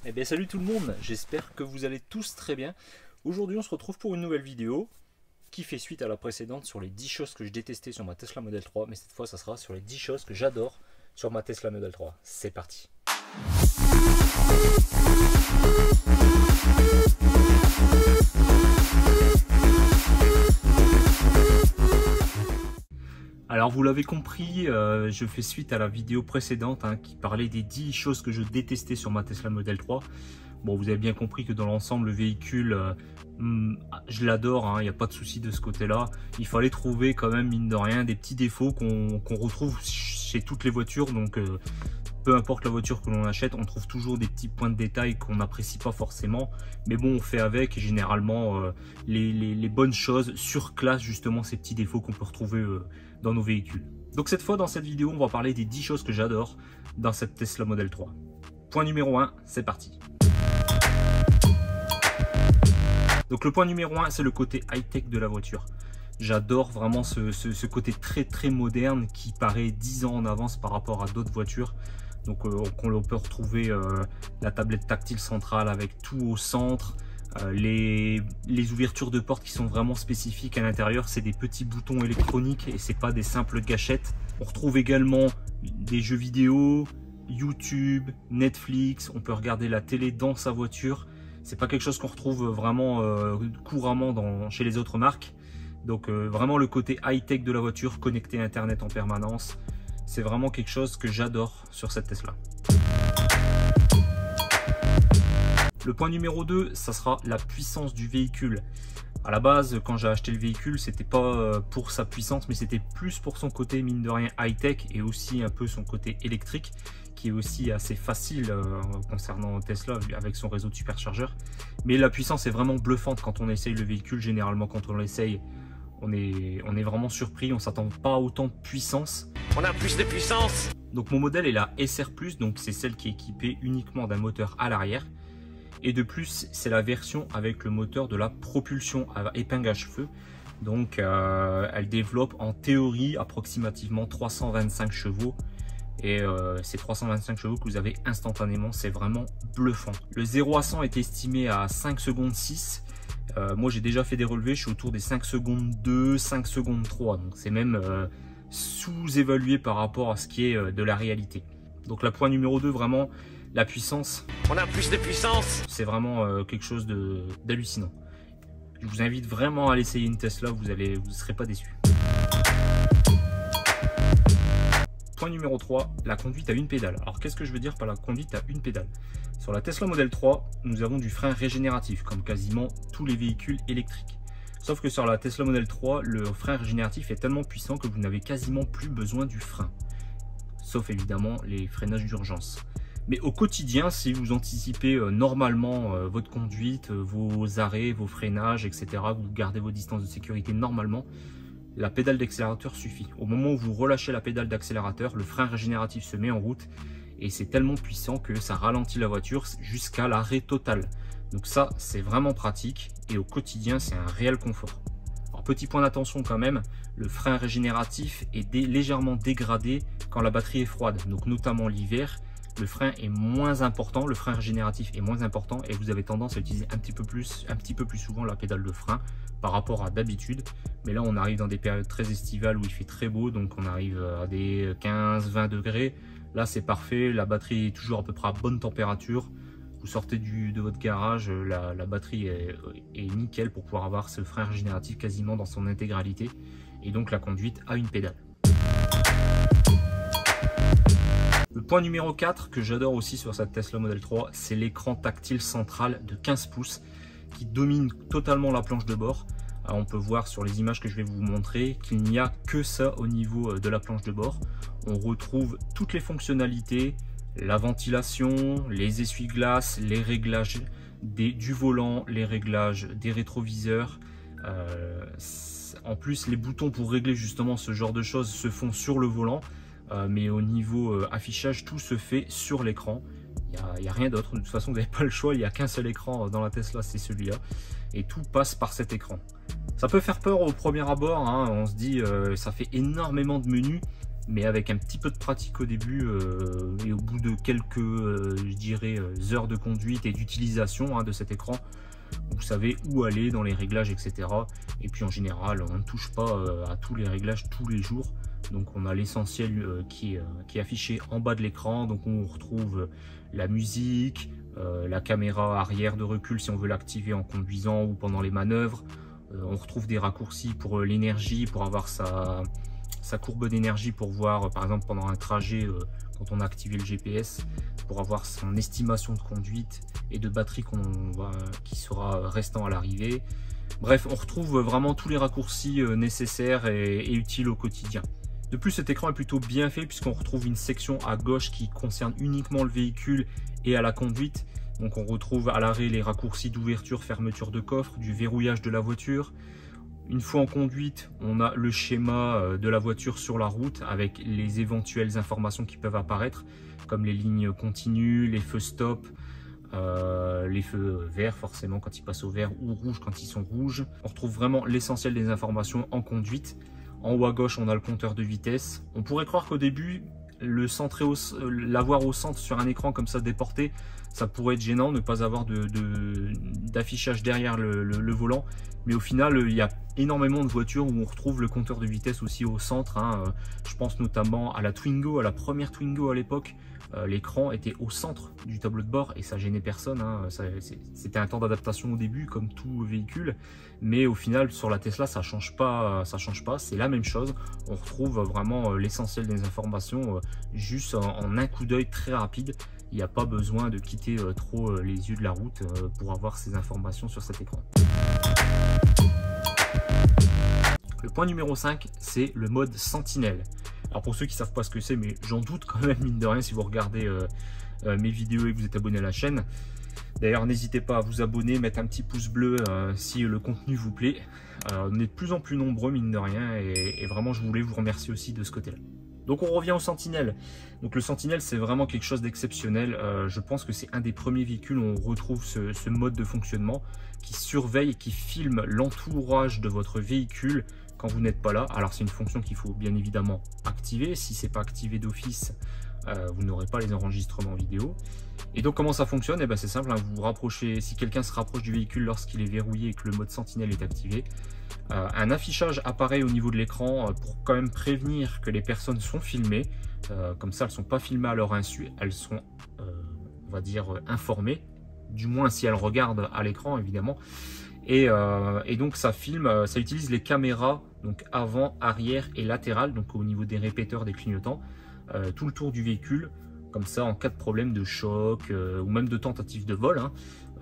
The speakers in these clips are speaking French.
Eh bien salut tout le monde, j'espère que vous allez tous très bien. Aujourd'hui on se retrouve pour une nouvelle vidéo qui fait suite à la précédente sur les 10 choses que je détestais sur ma Tesla Model 3. Mais cette fois ça sera sur les 10 choses que j'adore sur ma Tesla Model 3. C'est parti. Alors vous l'avez compris, je fais suite à la vidéo précédente qui parlait des 10 choses que je détestais sur ma Tesla Model 3. Bon, vous avez bien compris que dans l'ensemble, le véhicule, je l'adore, il n'y a pas de souci de ce côté-là. Il fallait trouver quand même, mine de rien, des petits défauts qu'on retrouve chez toutes les voitures. Donc peu importe la voiture que l'on achète, on trouve toujours des petits points de détail qu'on n'apprécie pas forcément. Mais bon, on fait avec, et généralement, les bonnes choses surclassent justement ces petits défauts qu'on peut retrouver dans nos véhicules. Donc cette fois, dans cette vidéo, on va parler des 10 choses que j'adore dans cette Tesla Model 3. Point numéro 1, c'est parti. Donc le point numéro 1, c'est le côté high-tech de la voiture. J'adore vraiment ce côté très moderne qui paraît 10 ans en avance par rapport à d'autres voitures. Donc on peut retrouver la tablette tactile centrale avec tout au centre. Les ouvertures de portes qui sont vraiment spécifiques à l'intérieur, c'est des petits boutons électroniques et c'est pas des simples gâchettes. On retrouve également des jeux vidéo, YouTube, Netflix, on peut regarder la télé dans sa voiture. C'est pas quelque chose qu'on retrouve vraiment couramment chez les autres marques. Donc vraiment le côté high-tech de la voiture, connecté à Internet en permanence, c'est vraiment quelque chose que j'adore sur cette Tesla. Le point numéro 2, ça sera la puissance du véhicule. À la base, quand j'ai acheté le véhicule, c'était pas pour sa puissance, mais c'était plus pour son côté, mine de rien, high-tech et aussi un peu son côté électrique, qui est aussi assez facile concernant Tesla avec son réseau de superchargeurs. Mais la puissance est vraiment bluffante quand on essaye le véhicule. Généralement, quand on l'essaye, on est vraiment surpris. On ne s'attend pas à autant de puissance. On a plus de puissance. Donc mon modèle est la SR+, donc c'est celle qui est équipée uniquement d'un moteur à l'arrière. Et de plus, c'est la version avec le moteur de la propulsion à épingle à cheveux. Donc elle développe en théorie approximativement 325 chevaux. Et ces 325 chevaux que vous avez instantanément, c'est vraiment bluffant. Le 0 à 100 est estimé à 5 secondes 6. Moi j'ai déjà fait des relevés, je suis autour des 5 secondes 2, 5 secondes 3. Donc c'est même sous-évalué par rapport à ce qui est de la réalité. Donc la point numéro 2, vraiment la puissance. On a plus de puissance. C'est vraiment quelque chose d'hallucinant. Je vous invite vraiment à l'essayer une Tesla, vous ne serez pas déçus. Point numéro 3, la conduite à une pédale. Alors qu'est-ce que je veux dire par la conduite à une pédale? Sur la Tesla Model 3, nous avons du frein régénératif, comme quasiment tous les véhicules électriques. Sauf que sur la Tesla Model 3, le frein régénératif est tellement puissant que vous n'avez quasiment plus besoin du frein. Sauf évidemment les freinages d'urgence. Mais au quotidien, si vous anticipez normalement votre conduite, vos arrêts, vos freinages, etc., vous gardez vos distances de sécurité normalement, la pédale d'accélérateur suffit. Au moment où vous relâchez la pédale d'accélérateur, le frein régénératif se met en route et c'est tellement puissant que ça ralentit la voiture jusqu'à l'arrêt total. Donc ça, c'est vraiment pratique et au quotidien, c'est un réel confort. Alors petit point d'attention quand même, le frein régénératif est légèrement dégradé quand la batterie est froide, donc notamment l'hiver. Le frein est moins important, le frein régénératif est moins important et vous avez tendance à utiliser un petit peu plus souvent la pédale de frein par rapport à d'habitude. Mais là on arrive dans des périodes très estivales où il fait très beau, donc on arrive à des 15-20 degrés. Là c'est parfait, la batterie est toujours à peu près à bonne température. Vous sortez de votre garage, la batterie est nickel pour pouvoir avoir ce frein régénératif quasiment dans son intégralité. Et donc la conduite à une pédale. Le point numéro 4 que j'adore aussi sur cette Tesla Model 3, c'est l'écran tactile central de 15 pouces qui domine totalement la planche de bord. Alors on peut voir sur les images que je vais vous montrer qu'il n'y a que ça au niveau de la planche de bord. On retrouve toutes les fonctionnalités, la ventilation, les essuie-glaces, les réglages du volant, les réglages des rétroviseurs. En plus, les boutons pour régler justement ce genre de choses se font sur le volant. Mais au niveau affichage, tout se fait sur l'écran. Il n'y a rien d'autre. De toute façon, vous n'avez pas le choix. Il n'y a qu'un seul écran dans la Tesla, c'est celui-là. Et tout passe par cet écran. Ça peut faire peur au premier abord. On se dit, ça fait énormément de menus. mais avec un petit peu de pratique au début et au bout de quelques je dirais heures de conduite et d'utilisation de cet écran, vous savez où aller dans les réglages, etc. Et puis en général, on ne touche pas à tous les réglages tous les jours. Donc on a l'essentiel qui est affiché en bas de l'écran. Donc on retrouve la musique, la caméra arrière de recul si on veut l'activer en conduisant ou pendant les manœuvres. On retrouve des raccourcis pour l'énergie, pour avoir sa courbe d'énergie, pour voir par exemple pendant un trajet quand on a activé le GPS, pour avoir son estimation de conduite et de batterie qui sera restant à l'arrivée. Bref, on retrouve vraiment tous les raccourcis nécessaires et utiles au quotidien. De plus, cet écran est plutôt bien fait puisqu'on retrouve une section à gauche qui concerne uniquement le véhicule et à la conduite. Donc on retrouve à l'arrêt les raccourcis d'ouverture, fermeture de coffre, du verrouillage de la voiture. Une fois en conduite, on a le schéma de la voiture sur la route avec les éventuelles informations qui peuvent apparaître, comme les lignes continues, les feux stop, les feux verts forcément quand ils passent au vert ou rouge quand ils sont rouges. On retrouve vraiment l'essentiel des informations en conduite. En haut à gauche, on a le compteur de vitesse. On pourrait croire qu'au début, l'avoir au centre sur un écran comme ça déporté, ça pourrait être gênant, ne pas avoir d'affichage derrière le volant. Mais au final, il y a énormément de voitures où on retrouve le compteur de vitesse aussi au centre. Je pense notamment à la Twingo, à la première Twingo à l'époque. L'écran était au centre du tableau de bord et ça gênait personne. C'était un temps d'adaptation au début comme tout véhicule, mais au final sur la Tesla ça change pas, c'est la même chose. On retrouve vraiment l'essentiel des informations juste en un coup d'œil très rapide. Il n'y a pas besoin de quitter trop les yeux de la route pour avoir ces informations sur cet écran. Le point numéro 5, c'est le mode sentinelle. Alors pour ceux qui ne savent pas ce que c'est, mais j'en doute quand même mine de rien si vous regardez mes vidéos et que vous êtes abonné à la chaîne. D'ailleurs n'hésitez pas à vous abonner, mettre un petit pouce bleu si le contenu vous plaît. On est de plus en plus nombreux mine de rien et vraiment je voulais vous remercier aussi de ce côté-là. Donc on revient au Sentinelle. Donc le Sentinelle c'est vraiment quelque chose d'exceptionnel. Je pense que c'est un des premiers véhicules où on retrouve ce mode de fonctionnement qui surveille et qui filme l'entourage de votre véhicule quand vous n'êtes pas là. Alors c'est une fonction qu'il faut bien évidemment activer. Si c'est pas activé d'office, vous n'aurez pas les enregistrements vidéo. Et donc comment ça fonctionne? C'est simple, vous vous rapprochez, si quelqu'un se rapproche du véhicule lorsqu'il est verrouillé et que le mode Sentinelle est activé, un affichage apparaît au niveau de l'écran pour quand même prévenir que les personnes sont filmées. Comme ça elles ne sont pas filmées à leur insu, elles sont on va dire informées, du moins si elles regardent à l'écran évidemment. Et donc ça filme, ça utilise les caméras donc avant, arrière et latérales, donc au niveau des répéteurs, des clignotants, tout le tour du véhicule. Comme ça, en cas de problème de choc ou même de tentative de vol,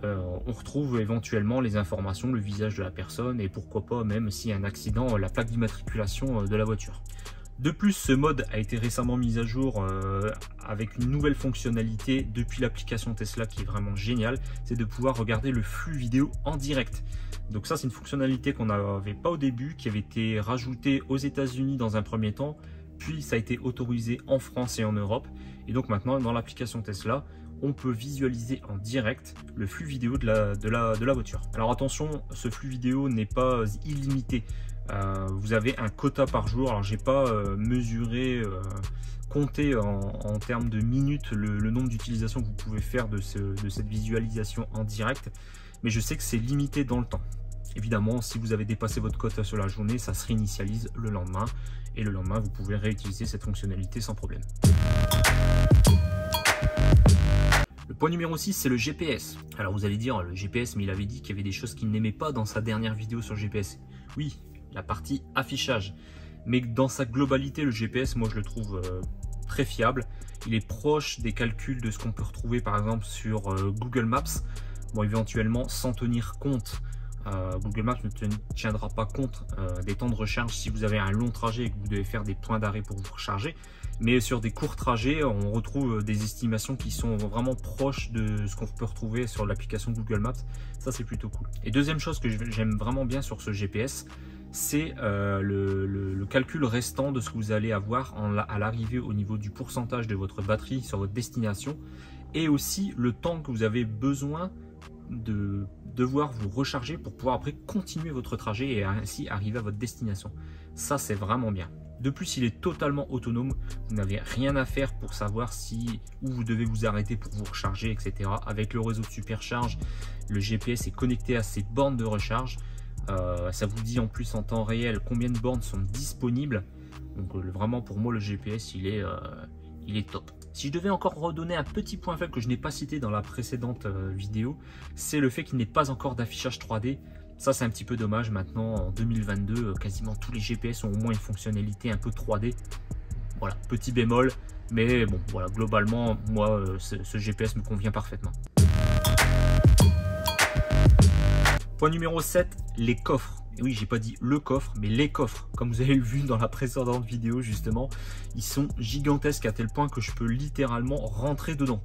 on retrouve éventuellement les informations, le visage de la personne et pourquoi pas même s'il y a un accident, la plaque d'immatriculation de la voiture. De plus, ce mode a été récemment mis à jour avec une nouvelle fonctionnalité depuis l'application Tesla qui est vraiment géniale, c'est de pouvoir regarder le flux vidéo en direct. Donc ça c'est une fonctionnalité qu'on n'avait pas au début, qui avait été rajoutée aux États-Unis dans un premier temps, puis ça a été autorisé en France et en Europe. Et donc maintenant dans l'application Tesla, on peut visualiser en direct le flux vidéo de la voiture. Alors attention, ce flux vidéo n'est pas illimité. Vous avez un quota par jour. Alors j'ai pas mesuré, compté en termes de minutes le nombre d'utilisations que vous pouvez faire de cette visualisation en direct, mais je sais que c'est limité dans le temps. Évidemment, si vous avez dépassé votre quota sur la journée, ça se réinitialise le lendemain et le lendemain vous pouvez réutiliser cette fonctionnalité sans problème. Le point numéro 6, c'est le GPS. Alors vous allez dire, le GPS, mais il avait dit qu'il y avait des choses qu'il n'aimait pas dans sa dernière vidéo sur le GPS. Oui, la partie affichage. Mais dans sa globalité, le GPS, moi je le trouve très fiable. Il est proche des calculs de ce qu'on peut retrouver par exemple sur Google Maps. Bon, éventuellement, sans tenir compte, Google Maps ne tiendra pas compte des temps de recharge si vous avez un long trajet et que vous devez faire des points d'arrêt pour vous recharger. Mais sur des courts trajets, on retrouve des estimations qui sont vraiment proches de ce qu'on peut retrouver sur l'application Google Maps. Ça, c'est plutôt cool. Et deuxième chose que j'aime vraiment bien sur ce GPS, c'est le calcul restant de ce que vous allez avoir à l'arrivée au niveau du pourcentage de votre batterie sur votre destination et aussi le temps que vous avez besoin de devoir vous recharger pour pouvoir après continuer votre trajet et ainsi arriver à votre destination. Ça, c'est vraiment bien. De plus, il est totalement autonome. Vous n'avez rien à faire pour savoir où vous devez vous arrêter pour vous recharger, etc. Avec le réseau de supercharge, le GPS est connecté à ces bornes de recharge. Ça vous dit en plus en temps réel combien de bornes sont disponibles. Donc vraiment pour moi le GPS il est top. Si je devais encore redonner un petit point faible que je n'ai pas cité dans la précédente vidéo, c'est le fait qu'il n'ait pas encore d'affichage 3D. Ça c'est un petit peu dommage. Maintenant en 2022, quasiment tous les GPS ont au moins une fonctionnalité un peu 3D. Voilà, petit bémol, mais bon voilà, globalement moi ce GPS me convient parfaitement. Point numéro 7, les coffres. Et oui, j'ai pas dit le coffre, mais les coffres. Comme vous avez vu dans la précédente vidéo, justement, ils sont gigantesques à tel point que je peux littéralement rentrer dedans.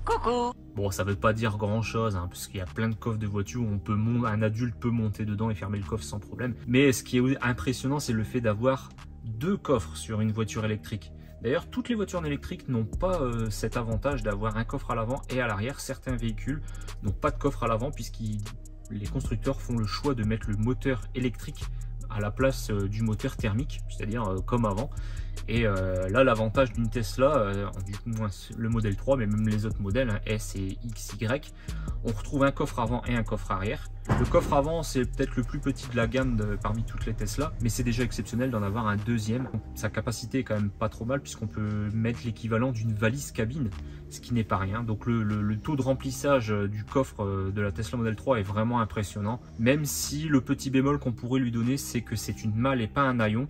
Coucou. Bon, ça veut pas dire grand chose, hein, parce qu'il y a plein de coffres de voitures où un adulte peut monter dedans et fermer le coffre sans problème. Mais ce qui est impressionnant, c'est le fait d'avoir 2 coffres sur une voiture électrique. D'ailleurs, toutes les voitures électriques n'ont pas cet avantage d'avoir un coffre à l'avant et à l'arrière. Certains véhicules n'ont pas de coffre à l'avant puisque les constructeurs font le choix de mettre le moteur électrique à la place du moteur thermique, c'est-à-dire comme avant. Et là, l'avantage d'une Tesla, du moins le modèle 3, mais même les autres modèles, hein, S et XY, on retrouve un coffre avant et un coffre arrière. Le coffre avant, c'est peut-être le plus petit de la gamme parmi toutes les Tesla, mais c'est déjà exceptionnel d'en avoir un deuxième. Sa capacité est quand même pas trop mal, puisqu'on peut mettre l'équivalent d'une valise cabine, ce qui n'est pas rien. Donc le taux de remplissage du coffre de la Tesla Model 3 est vraiment impressionnant, même si le petit bémol qu'on pourrait lui donner, c'est que c'est une malle et pas un haillon.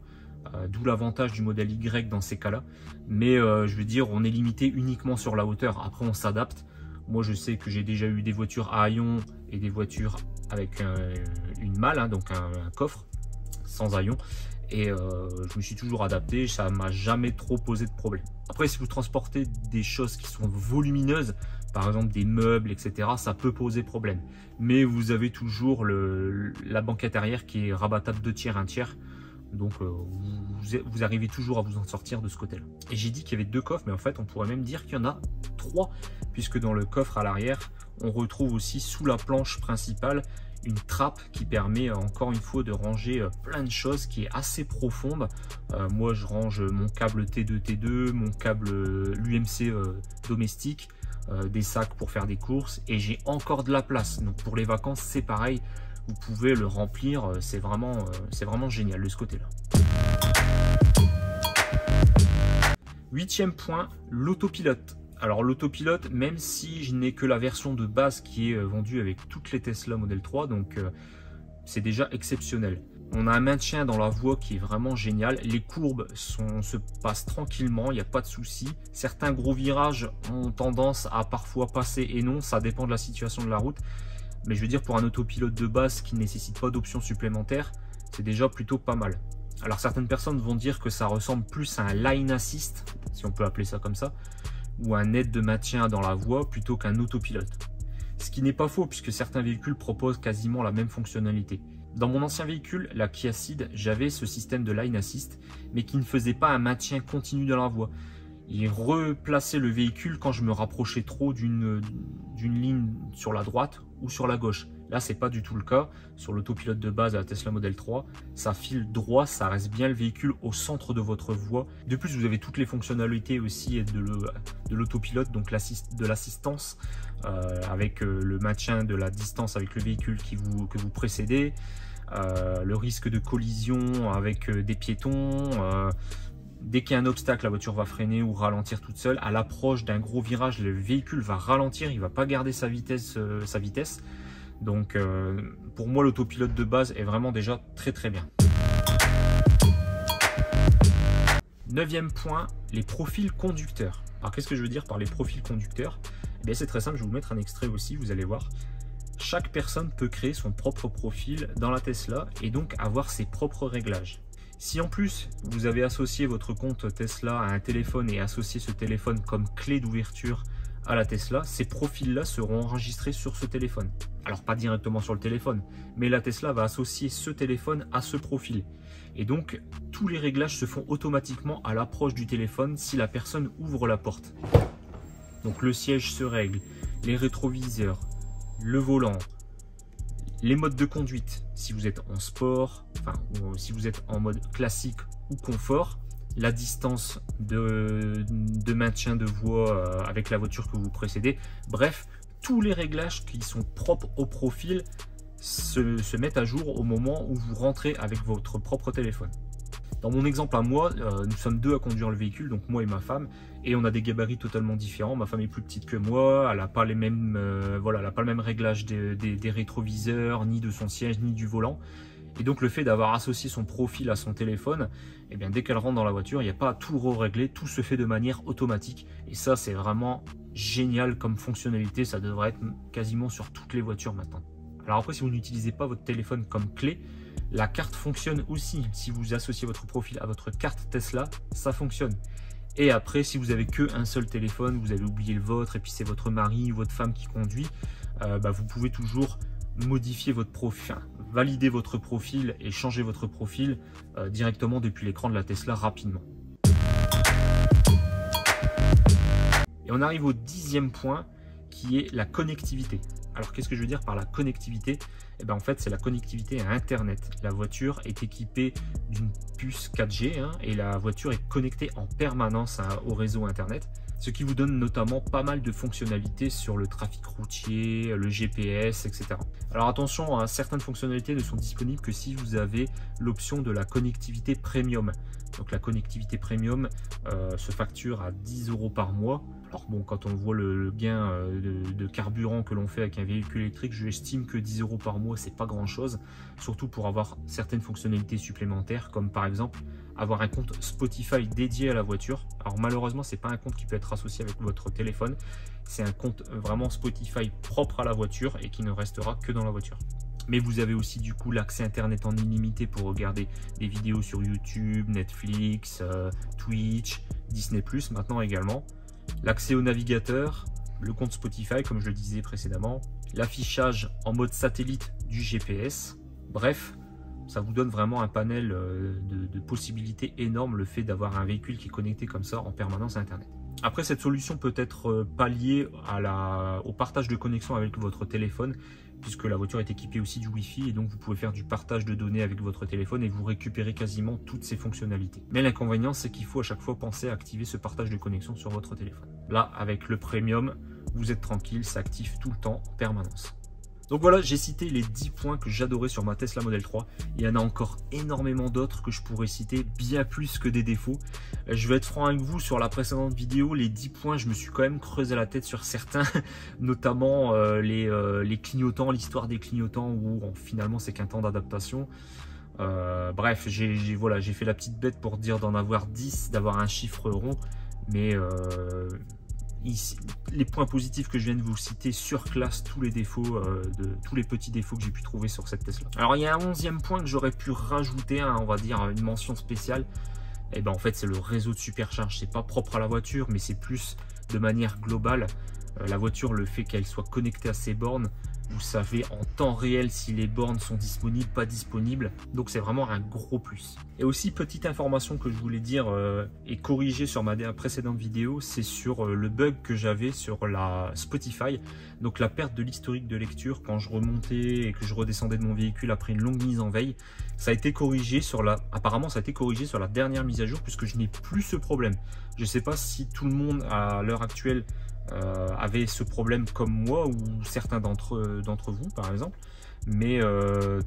D'où l'avantage du modèle Y dans ces cas-là. Mais je veux dire, on est limité uniquement sur la hauteur. Après, on s'adapte. Moi, je sais que j'ai déjà eu des voitures à haillons et des voitures avec une malle, hein, donc un coffre sans haillons. Et je me suis toujours adapté. Ça m'a jamais trop posé de problème. Après, si vous transportez des choses qui sont volumineuses, par exemple des meubles, etc., ça peut poser problème. Mais vous avez toujours la banquette arrière qui est rabattable 2 tiers, 1 tiers. Donc vous arrivez toujours à vous en sortir de ce côté-là. Et j'ai dit qu'il y avait 2 coffres, mais en fait on pourrait même dire qu'il y en a 3, puisque dans le coffre à l'arrière, on retrouve aussi sous la planche principale une trappe qui permet encore une fois de ranger plein de choses, qui est assez profonde. Moi je range mon câble T2, mon câble l'UMC domestique, des sacs pour faire des courses, et j'ai encore de la place. Donc pour les vacances c'est pareil. Vous pouvez le remplir, c'est vraiment génial de ce côté-là. 8e point, l'autopilote. Alors l'autopilote, même si je n'ai que la version de base qui est vendue avec toutes les Tesla Model 3, donc c'est déjà exceptionnel. On a un maintien dans la voie qui est vraiment génial. Les courbes se passent tranquillement, il n'y a pas de souci. Certains gros virages ont tendance à parfois passer et non, ça dépend de la situation de la route. Mais je veux dire, pour un autopilote de base qui ne nécessite pas d'options supplémentaires, c'est déjà plutôt pas mal. Alors certaines personnes vont dire que ça ressemble plus à un line assist, si on peut appeler ça comme ça, ou un aide de maintien dans la voie plutôt qu'un autopilote. Ce qui n'est pas faux puisque certains véhicules proposent quasiment la même fonctionnalité. Dans mon ancien véhicule, la Kia Ceed, j'avais ce système de line assist, mais qui ne faisait pas un maintien continu dans la voie. Il replaçait le véhicule quand je me rapprochais trop d'une ligne sur la droite ou sur la gauche. Là, c'est pas du tout le cas. Sur l'autopilote de base à la Tesla Model 3, ça file droit, ça reste bien le véhicule au centre de votre voie. De plus, vous avez toutes les fonctionnalités aussi de l'autopilote, donc de l'assistance, avec le maintien de la distance avec le véhicule que vous précédez, le risque de collision avec des piétons. Dès qu'il y a un obstacle, la voiture va freiner ou ralentir toute seule. À l'approche d'un gros virage, le véhicule va ralentir, il ne va pas garder sa vitesse. Donc pour moi, l'autopilote de base est vraiment déjà très très bien. 9e point, les profils conducteurs. Alors qu'est-ce que je veux dire par les profils conducteurs? Eh bien, c'est très simple, je vais vous mettre un extrait aussi, vous allez voir. Chaque personne peut créer son propre profil dans la Tesla et donc avoir ses propres réglages. Si en plus vous avez associé votre compte Tesla à un téléphone et associé ce téléphone comme clé d'ouverture à la Tesla, ces profils-là seront enregistrés sur ce téléphone. Alors pas directement sur le téléphone, mais la Tesla va associer ce téléphone à ce profil. Et donc tous les réglages se font automatiquement à l'approche du téléphone si la personne ouvre la porte. Donc le siège se règle, les rétroviseurs, le volant, Les modes de conduite, si vous êtes en sport, ou si vous êtes en mode classique ou confort, la distance de maintien de voie avec la voiture que vous précédez, bref, tous les réglages qui sont propres au profil se mettent à jour au moment où vous rentrez avec votre propre téléphone. Dans mon exemple à moi, nous sommes deux à conduire le véhicule, donc moi et ma femme, et on a des gabarits totalement différents. Ma femme est plus petite que moi, elle n'a pas les mêmes, elle n'a pas le même réglage des rétroviseurs, ni de son siège, ni du volant. Et donc le fait d'avoir associé son profil à son téléphone, eh bien, dès qu'elle rentre dans la voiture, il n'y a pas à tout régler, tout se fait de manière automatique. Et ça, c'est vraiment génial comme fonctionnalité, ça devrait être quasiment sur toutes les voitures maintenant. Alors après, si vous n'utilisez pas votre téléphone comme clé, la carte fonctionne aussi. Si vous associez votre profil à votre carte Tesla, ça fonctionne. Et après, si vous avez qu'un seul téléphone, vous avez oublié le vôtre et puis c'est votre mari ou votre femme qui conduit, vous pouvez toujours modifier votre profil, valider votre profil et changer votre profil directement depuis l'écran de la Tesla rapidement. Et on arrive au 10e point qui est la connectivité. Alors qu'est-ce que je veux dire par la connectivité? Eh bien, en fait, c'est la connectivité à Internet. La voiture est équipée d'une puce 4G et la voiture est connectée en permanence au réseau Internet, ce qui vous donne notamment pas mal de fonctionnalités sur le trafic routier, le GPS, etc. Alors attention, certaines fonctionnalités ne sont disponibles que si vous avez l'option de la connectivité premium. Donc la connectivité premium se facture à 10 € par mois. Alors bon, quand on voit le gain de carburant que l'on fait avec un véhicule électrique, je estime que 10 € par mois, c'est pas grand chose, surtout pour avoir certaines fonctionnalités supplémentaires, comme par exemple avoir un compte Spotify dédié à la voiture. Alors malheureusement, c'est pas un compte qui peut être associé avec votre téléphone, c'est un compte vraiment Spotify propre à la voiture et qui ne restera que dans la voiture. Mais vous avez aussi du coup l'accès internet en illimité pour regarder des vidéos sur YouTube, Netflix, Twitch, Disney+, maintenant également. L'accès au navigateur, le compte Spotify comme je le disais précédemment, l'affichage en mode satellite du GPS. Bref, ça vous donne vraiment un panel de possibilités énormes, le fait d'avoir un véhicule qui est connecté comme ça en permanence à Internet. Après, cette solution peut être palliée au partage de connexion avec votre téléphone, puisque la voiture est équipée aussi du Wi-Fi et donc vous pouvez faire du partage de données avec votre téléphone et vous récupérez quasiment toutes ces fonctionnalités. Mais l'inconvénient, c'est qu'il faut à chaque fois penser à activer ce partage de connexion sur votre téléphone. Là, avec le Premium, vous êtes tranquille, ça active tout le temps en permanence. Donc voilà, j'ai cité les 10 points que j'adorais sur ma Tesla Model 3. Il y en a encore énormément d'autres que je pourrais citer, bien plus que des défauts. Je vais être franc avec vous, sur la précédente vidéo, les 10 points, je me suis quand même creusé la tête sur certains, notamment les clignotants, l'histoire des clignotants où finalement c'est qu'un temps d'adaptation. Bref, j'ai fait la petite bête pour dire d'en avoir 10, d'avoir un chiffre rond, mais ici, les points positifs que je viens de vous citer surclassent tous les défauts, tous les petits défauts que j'ai pu trouver sur cette Tesla. Alors il y a un 11e point que j'aurais pu rajouter, on va dire une mention spéciale. Et ben en fait c'est le réseau de supercharge. C'est pas propre à la voiture, mais c'est plus de manière globale. La voiture, le fait qu'elle soit connectée à ses bornes, vous savez en temps réel si les bornes sont disponibles, pas disponibles. Donc c'est vraiment un gros plus. Et aussi, petite information que je voulais dire et corriger sur ma précédente vidéo, c'est sur le bug que j'avais sur la Spotify. Donc la perte de l'historique de lecture quand je remontais et que je redescendais de mon véhicule après une longue mise en veille. Ça a été corrigé apparemment ça a été corrigé sur la dernière mise à jour, puisque je n'ai plus ce problème. Je ne sais pas si tout le monde à l'heure actuelle avait ce problème comme moi ou certains d'entre vous par exemple, mais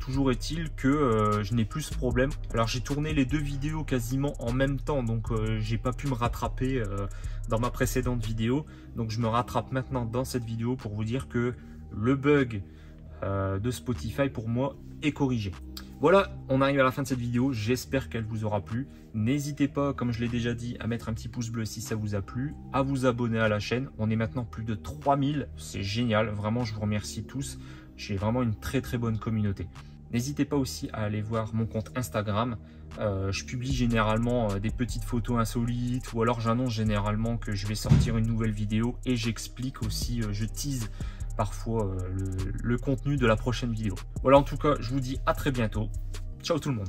toujours est-il que je n'ai plus ce problème. Alors j'ai tourné les deux vidéos quasiment en même temps, donc j'ai pas pu me rattraper dans ma précédente vidéo, donc je me rattrape maintenant dans cette vidéo pour vous dire que le bug de Spotify pour moi est corrigé. Voilà, on arrive à la fin de cette vidéo, j'espère qu'elle vous aura plu. N'hésitez pas, comme je l'ai déjà dit, à mettre un petit pouce bleu si ça vous a plu, à vous abonner à la chaîne. On est maintenant plus de 3000, c'est génial, vraiment je vous remercie tous. J'ai vraiment une très bonne communauté. N'hésitez pas aussi à aller voir mon compte Instagram. Je publie généralement des petites photos insolites, ou alors j'annonce généralement que je vais sortir une nouvelle vidéo et j'explique aussi, je tease parfois le contenu de la prochaine vidéo. Voilà, en tout cas, je vous dis à très bientôt. Ciao tout le monde.